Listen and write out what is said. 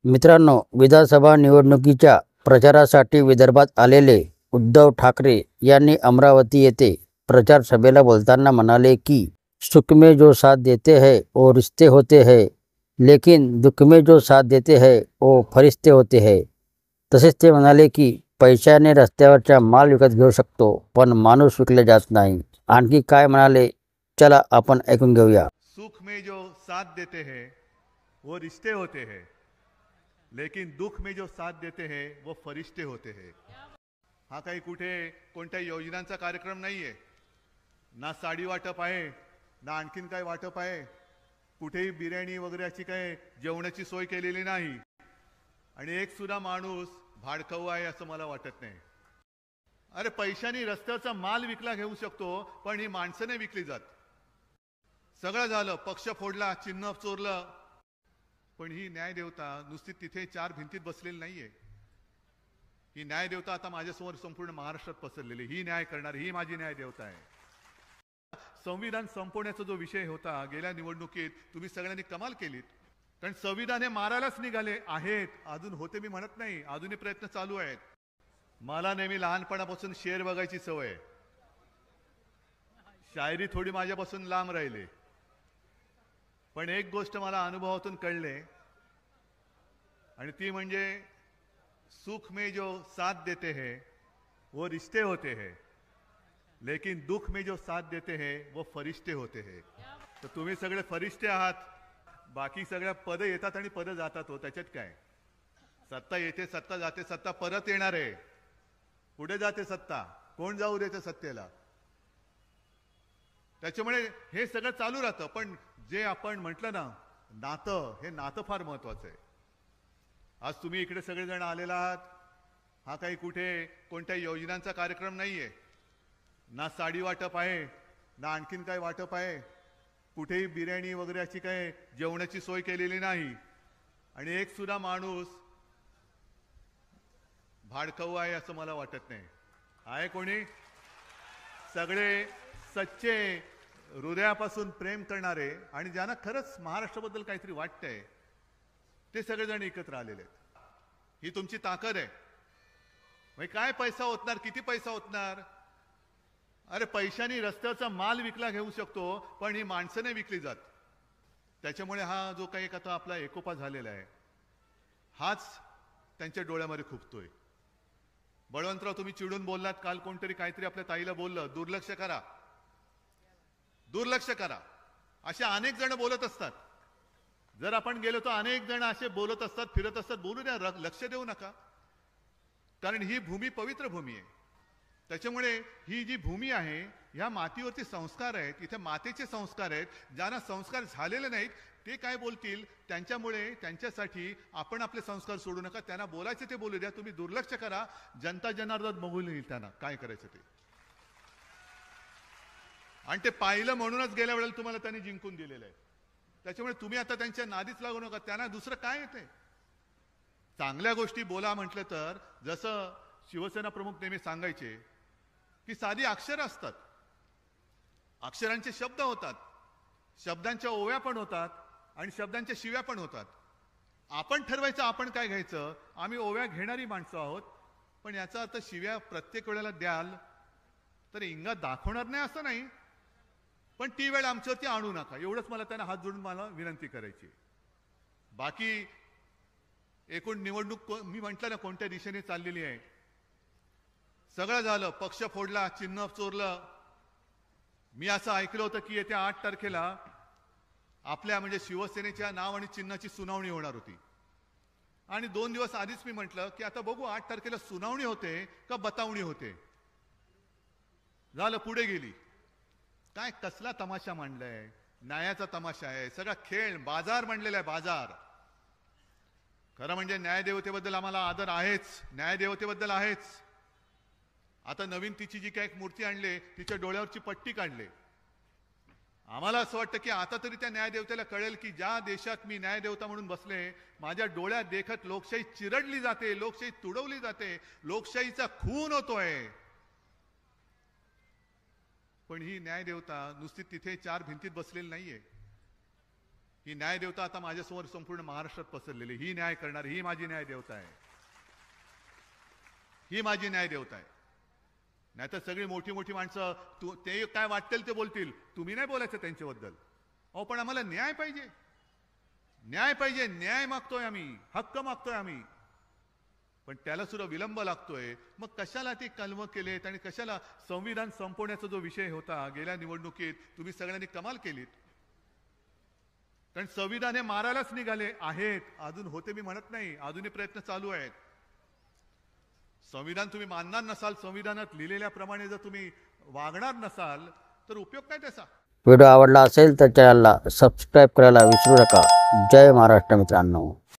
मित्रांनो, विधानसभा निवडणुकीच्या प्रचारासाठी विदर्भात आलेले उद्धव ठाकरे यांनी अमरावती येथे प्रचार सभेला बोलताना म्हणाले की सुख में जो साथ देते हैं वो रिश्ते होते हैं, लेकिन दुख में जो साथ देते हैं वो फरिश्ते होते हैं. तसेच ते म्हणाले की पैशाने रस्त्यावरचा माल विकत घेऊ शकतो, पण माणूस विकले जात नाही. आणखी काय म्हणाले, चला आपण ऐकून घेऊया. सुख में जो साथ देते हैं वो रिश्ते होते हैं, लेकिन दुख में जो साथ देते हैं वो फरिश्ते होते हैं. हा काही कुठे कोणत्या योजनांचा कार्यक्रम नाहीये, ना साडी वाटप आहे, ना आणखीन काय वाटप आहे. कुठेही बिर्याणी वगैरे अशी काय जेवणाची सोय केलेली नाही. आणि एक सुद्धा माणूस भाडकाऊ आहे असं मला वाटत नाही. अरे पैशाने रस्त्याचा माल विकला घेऊ शकतो, पण ही माणसं नाही विकली जात. सगळं झालं, पक्ष फोडला, चिन्ह चोरलं, पण ही न्याय देवता नुसती तिथे चार भिंतीत बसलेली नाहीये. ही न्याय देवता आता माझ्यासमोर संपूर्ण महाराष्ट्रात पसरलेली, ही न्याय करणारी, ही माझी न्याय देवता आहे. संविधान संपवण्याचा जो विषय होता गेल्या निवडणुकीत, तुम्ही सगळ्यांनी कमाल केलीत. कारण संविधान हे मारायलाच निघाले आहेत. अजून होते मी म्हणत नाही, अजूनही प्रयत्न चालू आहेत. मला नेहमी लहानपणापासून शेर बघायची सवय, शायरी थोडी माझ्यापासून लांब राहिली. पण एक गोष्ट मला अनुभवातून कळले, आणि ती म्हणजे सुख में जो साथ देते हैं वो रिश्ते होते हैं, लेकिन दुख में जो साथ देते हैं वो फरिश्ते होते हैं. तर तुम्ही सगळे फरिश्ते आहात. बाकी सगळ्या पद येतात आणि पद जातात. हो, त्याच्यात काय. सत्ता येते, सत्ता जाते, सत्ता परत येणार आहे. पुढे जाते सत्ता, कोण जाऊ देते सत्तेला. त्याच्यामुळे हे सगळं चालू राहतं. पण जे आपण म्हटलं ना, नातं, हे नातं फार महत्वाचं आहे. आज तुम्ही इकडे सगळेजण आलेला आहात. हा काही कुठे कोणत्या योजनांचा कार्यक्रम नाहीये, ना साडी वाटप आहे, ना आणखीन काय वाटप आहे. कुठेही बिर्याणी वगैरे अशी काय जेवणाची सोय केलेली नाही. आणि एक सुद्धा माणूस भाडकाऊ आहे असं मला वाटत नाही. आहे कोणी? सगळे सच्चे, हृदयापासून प्रेम करणारे, आणि ज्यांना खरंच महाराष्ट्राबद्दल काहीतरी वाटतंय, ते सगळेजण एकत्र आलेले आहेत. ही तुमची ताकद आहे. म्हणजे काय पैसा होतणार, किती पैसा होतणार. अरे पैशाने रस्त्याचा माल विकला घेऊ शकतो, पण ही माणसं नाही विकली जात. त्याच्यामुळे हा जो काही आता आपला एकोपा झालेला आहे, हाच त्यांच्या डोळ्यामध्ये खुपतोय. बळवंतराव, तुम्ही चिडून बोललात काल. कोणतरी काहीतरी आपल्या ताईला बोललं, दुर्लक्ष करा, दुर्लक्ष करा. असे अनेक जण बोलत असतात. जर आपण गेलो तर अनेक जण असे बोलत असतात, फिरत असतात. बोलू द्या, लक्ष देऊ नका. कारण ही भूमी पवित्र भूमी आहे. त्याच्यामुळे ही जी भूमी आहे, ह्या मातीवरती संस्कार आहेत. इथे मातेचे संस्कार आहेत. ज्यांना संस्कार झालेले नाहीत ते काय बोलतील, त्यांच्यामुळे त्यांच्यासाठी आपण आपले संस्कार सोडू नका. त्यांना बोलायचे ते बोलू द्या. तुम्ही दुर्लक्ष करा. जनता जनार्दन बघून येईल त्यांना काय करायचं ते. आणि ते पाहिलं म्हणूनच गेल्या वेळेला तुम्हाला त्यांनी जिंकून दिलेलं आहे. त्याच्यामुळे तुम्ही आता त्यांच्या नादीच लागू नका. त्यांना दुसरं काय येते. चांगल्या गोष्टी बोला म्हटलं तर, जसं शिवसेना प्रमुख नेहमी सांगायचे की साधी अक्षर असतात, अक्षरांचे शब्द होतात, शब्दांच्या ओव्या पण होतात, आणि शब्दांच्या शिव्या पण होतात. आपण ठरवायचं आपण काय घ्यायचं. आम्ही ओव्या घेणारी माणसं आहोत. पण याचा अर्थ शिव्या प्रत्येक वेळेला द्याल तर इंगा दाखवणार नाही असं नाही. पण ती वेळ आमच्यावरती आणू नका. एवढंच मला त्यांना हात जोडून मला विनंती करायची. बाकी एकूण निवडणूक मी म्हटलं ना कोणत्या दिशेने चाललेली आहे. सगळं झालं, पक्ष फोडला, चिन्ह चोरलं. मी असं ऐकलं होतं की येत्या 8 तारखेला आपल्या म्हणजे शिवसेनेच्या नाव आणि चिन्हाची सुनावणी होणार होती. आणि 2 दिवस आधीच मी म्हटलं की आता बघू 8 तारखेला सुनावणी होते का बतावणी होते. झालं, पुढे गेली. काय कसला तमाशा मांडलाय. न्यायाचा तमाशा आहे. सगळा खेळ, बाजार मांडलेला आहे, बाजार. खरं म्हणजे न्यायदेवतेबद्दल आम्हाला आदर आहेच, न्यायदेवतेबद्दल आहेच. आता नवीन तिची जी काय एक मूर्ती आणली, तिच्या डोळ्यावरची पट्टी काढली. आम्हाला असं वाटतं की आता तरी त्या न्यायदेवतेला कळेल की ज्या देशात मी न्यायदेवता म्हणून बसले, माझ्या डोळ्यात देखत लोकशाही चिरडली जाते, लोकशाही तुडवली जाते, लोकशाहीचा खून होतोय. पण ही न्यायदेवता नुसती तिथे चार भिंतीत बसलेली नाहीये. ही न्याय देवता आता माझ्यासमोर संपूर्ण महाराष्ट्रात पसरलेली, ही न्याय करणारी, ही माझी न्याय देवता आहे, ही माझी न्याय देवता आहे. नाहीतर सगळी मोठी मोठी माणसं ते काय वाटतील ते बोलतील, तुम्ही नाही बोलायचं त्यांच्याबद्दल. अहो पण आम्हाला न्याय पाहिजे, न्याय पाहिजे, न्याय मागतोय आम्ही, हक्क मागतोय आम्ही, पण त्याला सुद्धा विलंब लागतोय. मग कशाला ते कलम केलेत आणि कशाला संविधान संपवण्याचा जो विषय होता गेल्या निवडणुकीत तुम्ही सगळ्यांनी कमाल केलीत. कारण संविधान हे मारायलाच निघाले आहेत, अजून होते मी म्हणत नाही, अजूनही प्रयत्न चालू आहेत. संविधान तुम्ही मानणार नसाल, संविधानात लिहिलेल्याप्रमाणे जर तुम्ही वागणार नसाल तर उपयोग काय त्याचा. व्हिडिओ आवडला असेल तर चॅनलला सबस्क्राईब करायला विसरू नका. जय महाराष्ट्र मित्रांनो.